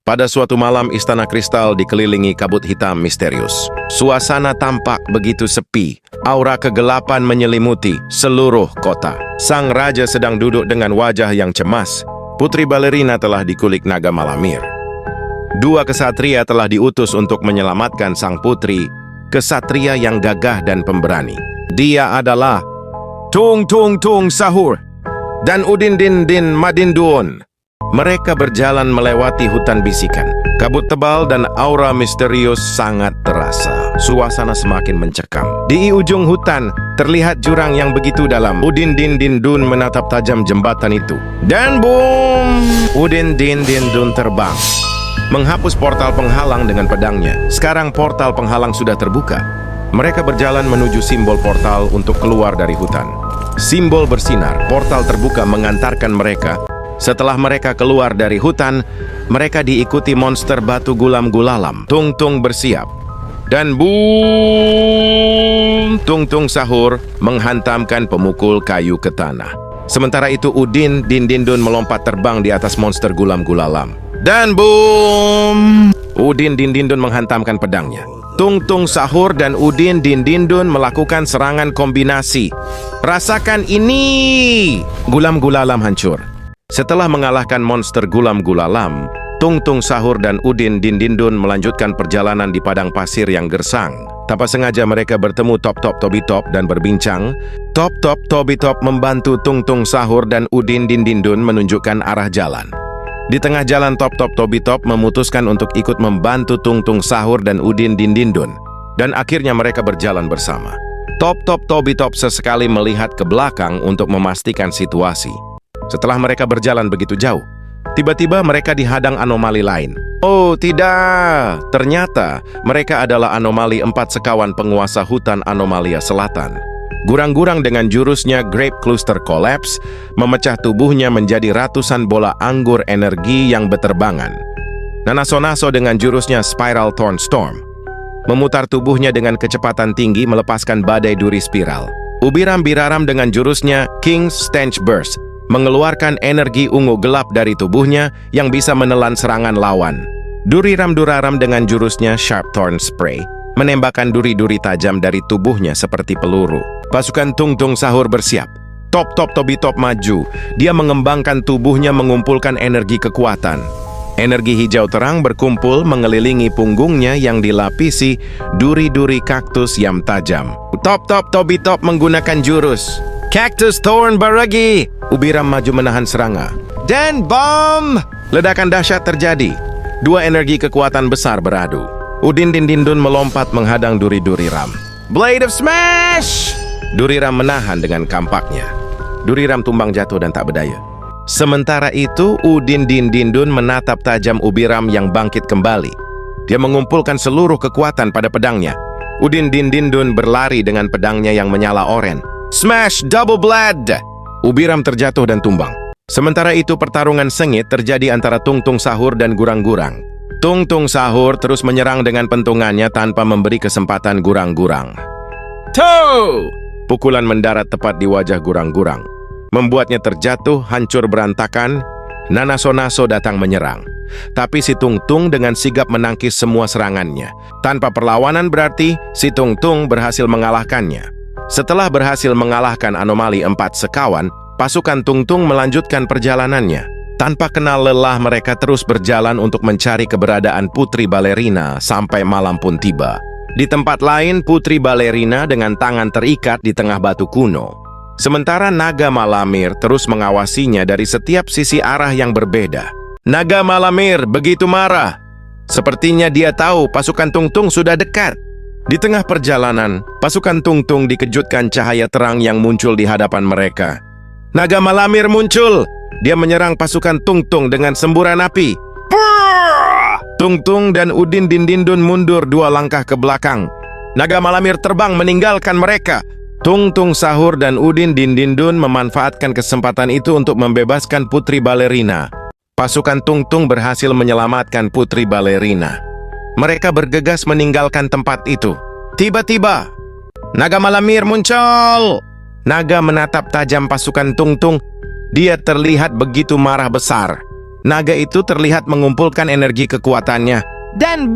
Pada suatu malam, Istana Kristal dikelilingi kabut hitam misterius. Suasana tampak begitu sepi. Aura kegelapan menyelimuti seluruh kota. Sang raja sedang duduk dengan wajah yang cemas. Putri Balerina telah dikulik naga Malamir. Dua kesatria telah diutus untuk menyelamatkan sang putri, kesatria yang gagah dan pemberani. Dia adalah Tung Tung Tung Sahur dan Udin Din Din Madinduun. Mereka berjalan melewati hutan bisikan. Kabut tebal dan aura misterius sangat terasa. Suasana semakin mencekam. Di ujung hutan, terlihat jurang yang begitu dalam. Udin Din Din Dun menatap tajam jembatan itu. Dan boom! Udin Din Din Dun terbang, menghapus portal penghalang dengan pedangnya. Sekarang portal penghalang sudah terbuka. Mereka berjalan menuju simbol portal untuk keluar dari hutan. Simbol bersinar, portal terbuka mengantarkan mereka. Setelah mereka keluar dari hutan, mereka diikuti monster batu gulam gulalam. Tung Tung bersiap. Dan boom! Tung Tung Sahur menghantamkan pemukul kayu ke tanah. Sementara itu Udin Din Din Dun melompat terbang di atas monster gulam gulalam. Dan boom! Udin Din Din Dun menghantamkan pedangnya. Tung Tung Sahur dan Udin Din Din Dun melakukan serangan kombinasi. Rasakan ini! Gulam gulalam hancur. Setelah mengalahkan monster gulam gulalam, Tung Tung Sahur dan Udin Din Din Dun melanjutkan perjalanan di padang pasir yang gersang. Tanpa sengaja mereka bertemu Top Top Tobi Top dan berbincang. Top Top Tobi Top membantu Tung Tung Sahur dan Udin Din Din Dun menunjukkan arah jalan. Di tengah jalan, Top Top Tobi Top memutuskan untuk ikut membantu Tung Tung Sahur dan Udin Din Din Dun. Dan akhirnya mereka berjalan bersama. Top Top Tobi Top sesekali melihat ke belakang untuk memastikan situasi. Setelah mereka berjalan begitu jauh, tiba-tiba mereka dihadang anomali lain. Oh tidak, ternyata mereka adalah anomali 4 sekawan penguasa hutan Anomalia Selatan. Gurang-gurang dengan jurusnya Grape Cluster Collapse memecah tubuhnya menjadi ratusan bola anggur energi yang beterbangan. Nanaso-naso dengan jurusnya Spiral Thorn Storm memutar tubuhnya dengan kecepatan tinggi melepaskan badai duri spiral. Ubiram Biraram dengan jurusnya King's Stench Burst mengeluarkan energi ungu gelap dari tubuhnya yang bisa menelan serangan lawan. Duriram Duraram dengan jurusnya Sharp Thorn Spray menembakkan duri-duri tajam dari tubuhnya seperti peluru. Pasukan Tung Tung Sahur bersiap. Top Top Tobi Top maju. Dia mengembangkan tubuhnya mengumpulkan energi kekuatan. Energi hijau terang berkumpul mengelilingi punggungnya yang dilapisi duri-duri kaktus yang tajam. Top Top Tobi Top menggunakan jurus Cactus Thorn Baragi. Ubiram maju menahan serangan. Dan bom! Ledakan dahsyat terjadi. Dua energi kekuatan besar beradu. Udin Din Din Dun melompat menghadang duri-duri Ram. Blade of Smash! Duri Ram menahan dengan kampaknya. Duri Ram tumbang jatuh dan tak berdaya. Sementara itu, Udin Din Din Dun menatap tajam Ubiram yang bangkit kembali. Dia mengumpulkan seluruh kekuatan pada pedangnya. Udin Din Din Dun berlari dengan pedangnya yang menyala oranye. Smash Double Blade! Ubiram terjatuh dan tumbang. Sementara itu pertarungan sengit terjadi antara Tung Tung Sahur dan Gurang-Gurang. Tung Tung Sahur terus menyerang dengan pentungannya tanpa memberi kesempatan Gurang-Gurang. Tuh! Pukulan mendarat tepat di wajah Gurang-Gurang, membuatnya terjatuh hancur berantakan. Nanaso-naso datang menyerang. Tapi si Tung Tung dengan sigap menangkis semua serangannya. Tanpa perlawanan berarti si Tung Tung berhasil mengalahkannya. Setelah berhasil mengalahkan anomali 4 sekawan, pasukan Tung Tung melanjutkan perjalanannya. Tanpa kenal lelah mereka terus berjalan untuk mencari keberadaan Putri Balerina sampai malam pun tiba. Di tempat lain, Putri Balerina dengan tangan terikat di tengah batu kuno. Sementara naga Malamir terus mengawasinya dari setiap sisi arah yang berbeda. Naga Malamir begitu marah. Sepertinya dia tahu pasukan Tung Tung sudah dekat. Di tengah perjalanan, pasukan Tung Tung dikejutkan cahaya terang yang muncul di hadapan mereka. Naga Malamir muncul. Dia menyerang pasukan Tung Tung dengan semburan api. Tung Tung dan Udin Din Din Dun mundur 2 langkah ke belakang. Naga Malamir terbang meninggalkan mereka. Tung Tung Sahur dan Udin Din Din Dun memanfaatkan kesempatan itu untuk membebaskan Putri Balerina. Pasukan Tung Tung berhasil menyelamatkan Putri Balerina. Mereka bergegas meninggalkan tempat itu. Tiba-tiba, Naga Malamir muncul. Naga menatap tajam pasukan Tung Tung. Dia terlihat begitu marah besar. Naga itu terlihat mengumpulkan energi kekuatannya. Dan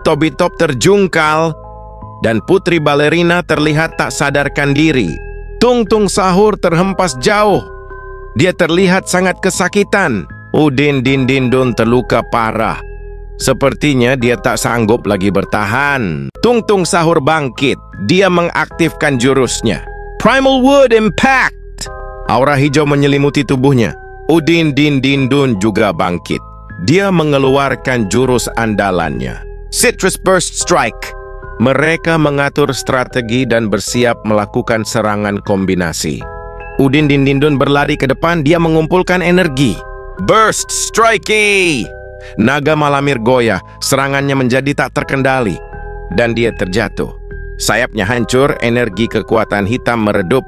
Tobi Top terjungkal. Dan Putri Balerina terlihat tak sadarkan diri. Tung Tung Sahur terhempas jauh. Dia terlihat sangat kesakitan. Udin Din Din Dun terluka parah. Sepertinya dia tak sanggup lagi bertahan. Tung Tung Sahur bangkit. Dia mengaktifkan jurusnya. Primal Wood Impact. Aura hijau menyelimuti tubuhnya. Udin Din Din Dun juga bangkit. Dia mengeluarkan jurus andalannya. Citrus Burst Strike. Mereka mengatur strategi dan bersiap melakukan serangan kombinasi. Udin Din Din Dun berlari ke depan. Dia mengumpulkan energi. Burst Strike! Naga Malamir goyah, serangannya menjadi tak terkendali. Dan dia terjatuh. Sayapnya hancur, energi kekuatan hitam meredup.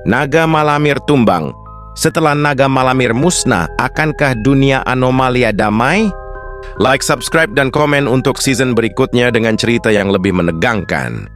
Naga Malamir tumbang. Setelah Naga Malamir musnah, akankah dunia Anomalia damai? Like, subscribe, dan komen untuk season berikutnya dengan cerita yang lebih menegangkan.